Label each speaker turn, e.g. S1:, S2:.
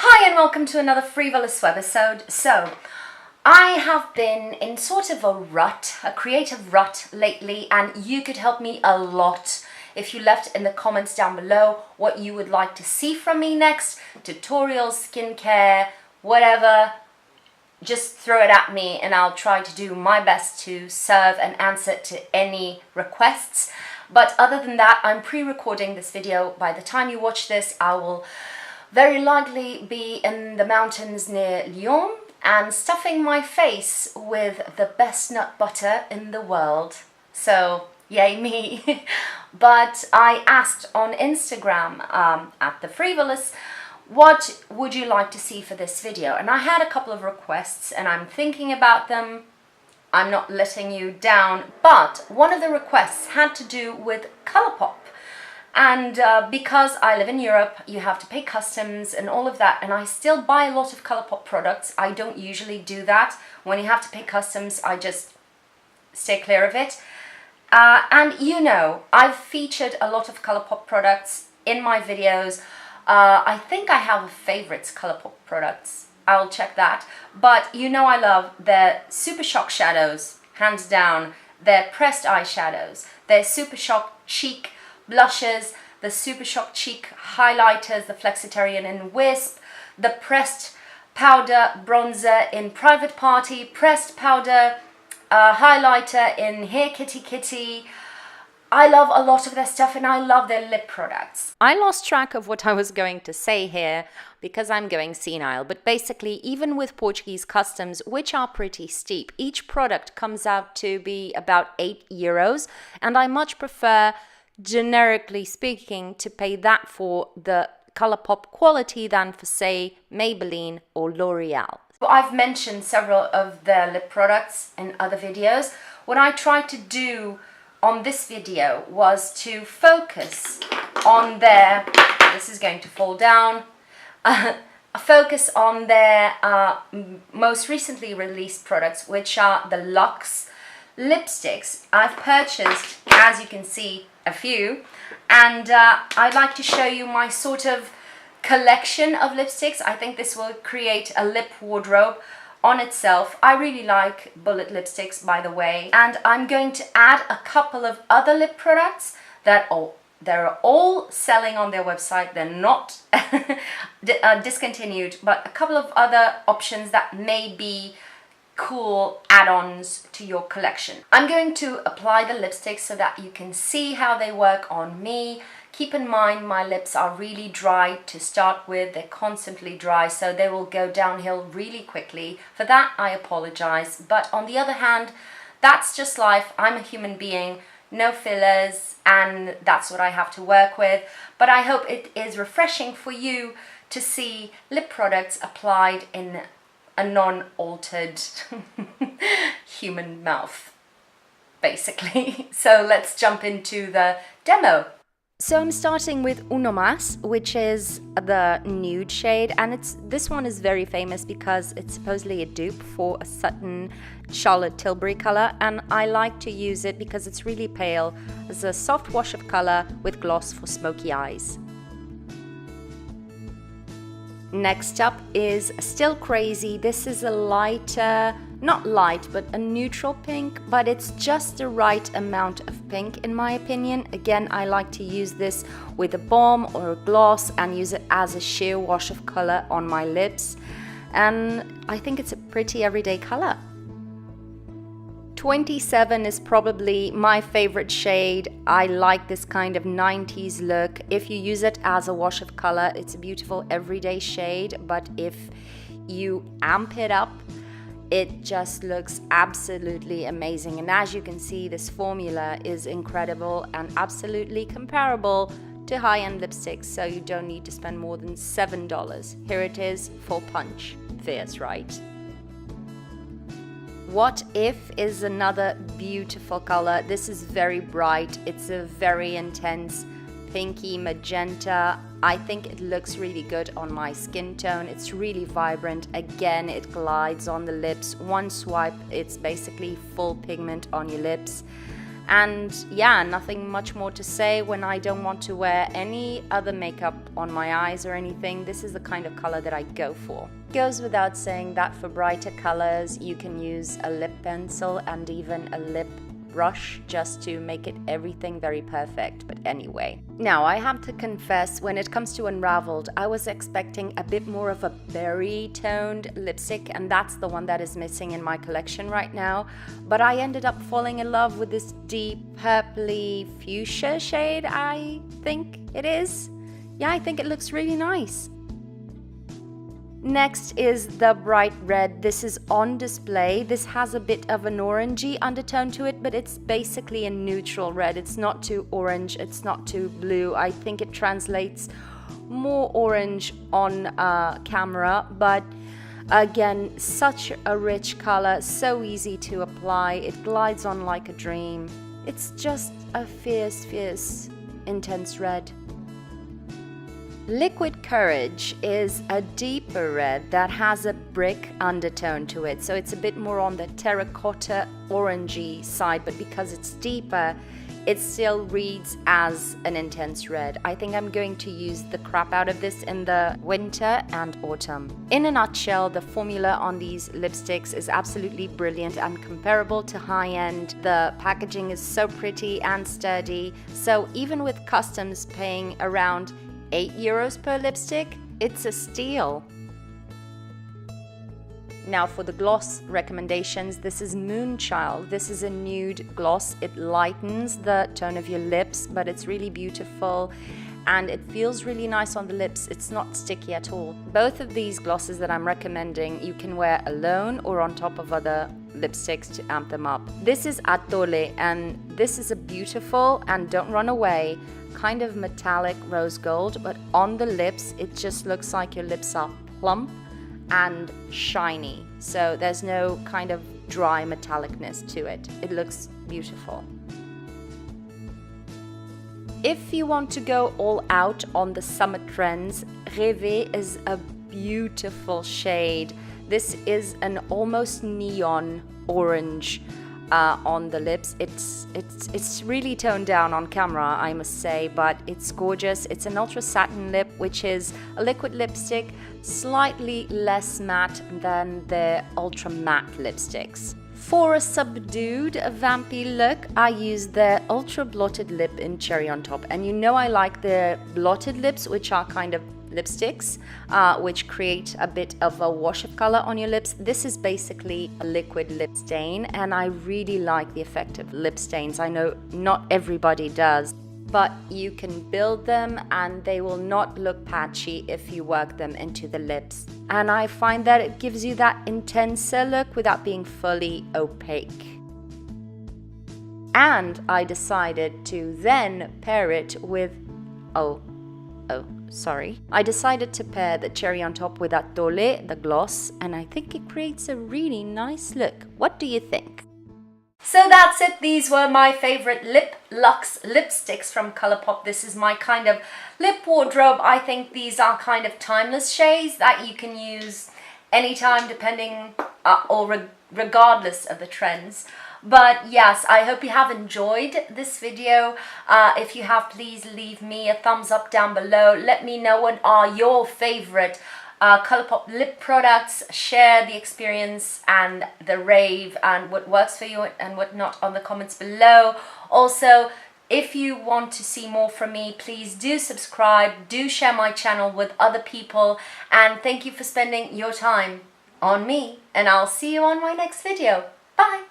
S1: Hi and welcome to another free.volous webisode. So, I have been in sort of a creative rut lately, and you could help me a lot if you left in the comments down below what you would like to see from me next, tutorials, skincare, whatever. Just throw it at me and I'll try to do my best to serve and answer to any requests. But other than that, I'm pre-recording this video. By the time you watch this, I will very likely be in the mountains near Lyon and stuffing my face with the best nut butter in the world. So, yay me. But I asked on Instagram at the free.volous, what would you like to see for this video? And I had a couple of requests and I'm thinking about them. I'm not letting you down, but one of the requests had to do with Colourpop. And because I live in Europe, you have to pay customs and all of that, and I still buy a lot of Colourpop products. I don't usually do that. When you have to pay customs, I just stay clear of it. And you know, I've featured a lot of Colourpop products in my videos. I think I have a favorites Colourpop products. I'll check that. But you know I love their Super Shock shadows, hands down. Their pressed eyeshadows, their Super Shock cheek blushes, the Super Shock cheek highlighters, the Flexitarian in Wisp, the pressed powder bronzer in Private Party, pressed powder highlighter in Hair Kitty Kitty. I love a lot of their stuff and I love their lip products. I lost track of what I was going to say here because I'm going senile, but basically even with Portuguese customs, which are pretty steep, each product comes out to be about €8, and I much prefer, generically speaking, to pay that for the Colourpop quality than for, say, Maybelline or L'Oreal. I've mentioned several of their lip products in other videos. What I tried to do on this video was to focus on their, this is going to fall down, focus on their most recently released products, which are the Lux Lipsticks. I've purchased, as you can see, a few, and I'd like to show you my sort of collection of lipsticks. I think this will create a lip wardrobe on itself. I really like bullet lipsticks, by the way, and I'm going to add a couple of other lip products that they're all selling on their website. They're not discontinued, but a couple of other options that may be cool add-ons to your collection. I'm going to apply the lipsticks so that you can see how they work on me. Keep in mind my lips are really dry to start with. They're constantly dry, so they will go downhill really quickly. For that, I apologize. But on the other hand, that's just life. I'm a human being, no fillers, and that's what I have to work with. But I hope it is refreshing for you to see lip products applied in a non-altered human mouth, basically. So let's jump into the demo. So I'm starting with Uno Mas, which is the nude shade, and this one is very famous because it's supposedly a dupe for a certain Charlotte Tilbury color, and I like to use it because it's really pale. It's a soft wash of color with gloss for smoky eyes. Next up is Still Crazy. This is a lighter, not light, but a neutral pink, but it's just the right amount of pink in my opinion. Again, I like to use this with a balm or a gloss and use it as a sheer wash of color on my lips. And I think it's a pretty everyday color. 27 is probably my favorite shade. I like this kind of 90s look. If you use it as a wash of color, it's a beautiful everyday shade, but if you amp it up, it just looks absolutely amazing. And as you can see, this formula is incredible and absolutely comparable to high-end lipsticks, so you don't need to spend more than $7. Here it is, full punch. Fierce, right? What If is another beautiful color. This is very bright. It's a very intense pinky magenta. I think it looks really good on my skin tone. It's really vibrant. Again, it glides on the lips. One swipe, it's basically full pigment on your lips. And yeah, nothing much more to say. When I don't want to wear any other makeup on my eyes or anything, this is the kind of color that I go for. Goes without saying that for brighter colors, you can use a lip pencil and even a lip brush just to make it everything very perfect. But anyway, now I have to confess, when it comes to Unraveled, I was expecting a bit more of a berry toned lipstick, and that's the one that is missing in my collection right now. But I ended up falling in love with this deep purpley fuchsia shade, I think it is. Yeah, I think it looks really nice. Next is the bright red. This is on display. This has a bit of an orangey undertone to it, but it's basically a neutral red. It's not too orange, it's not too blue. I think it translates more orange on camera, but again, such a rich color, so easy to apply. It glides on like a dream. It's just a fierce, fierce, intense red. Liquid Courage is a deeper red that has a brick undertone to it, so it's a bit more on the terracotta orangey side, but because it's deeper, it still reads as an intense red. I think I'm going to use the crap out of this in the winter and autumn. In a nutshell, the formula on these lipsticks is absolutely brilliant and comparable to high-end. The packaging is so pretty and sturdy, so even with customs paying around €8 per lipstick, it's a steal. Now for the gloss recommendations, this is Moonchild. This is a nude gloss. It lightens the tone of your lips, but it's really beautiful and it feels really nice on the lips. It's not sticky at all. Both of these glosses that I'm recommending, you can wear alone or on top of other lipsticks to amp them up. This is Atole, and this is a beautiful, and don't run away, kind of metallic rose gold, but on the lips it just looks like your lips are plump and shiny, so there's no kind of dry metallicness to it. It looks beautiful. If you want to go all out on the summer trends, Rêver is a beautiful shade. This is an almost neon orange on the lips. It's really toned down on camera, I must say, but it's gorgeous. It's an ultra satin lip, which is a liquid lipstick, slightly less matte than the ultra matte lipsticks. For a subdued, vampy look, I use the ultra blotted lip in Cherry on Top, and you know I like the blotted lips, which are kind of lipsticks, which create a bit of a wash of color on your lips. This is basically a liquid lip stain, and I really like the effect of lip stains. I know not everybody does, but you can build them and they will not look patchy if you work them into the lips. And I find that it gives you that intenser look without being fully opaque. And I decided to then pair it with, I decided to pair the Cherry on Top with Atole, the gloss, and I think it creates a really nice look. What do you think? So that's it. These were my favorite Lip Lux lipsticks from Colourpop. This is my kind of lip wardrobe. I think these are kind of timeless shades that you can use anytime, depending or regardless of the trends. But yes, I hope you have enjoyed this video. If you have, please leave me a thumbs up down below. Let me know what are your favorite Colourpop lip products. Share the experience and the rave and what works for you and what not on the comments below. Also, if you want to see more from me, please do subscribe, do share my channel with other people, and thank you for spending your time on me, and I'll see you on my next video. Bye!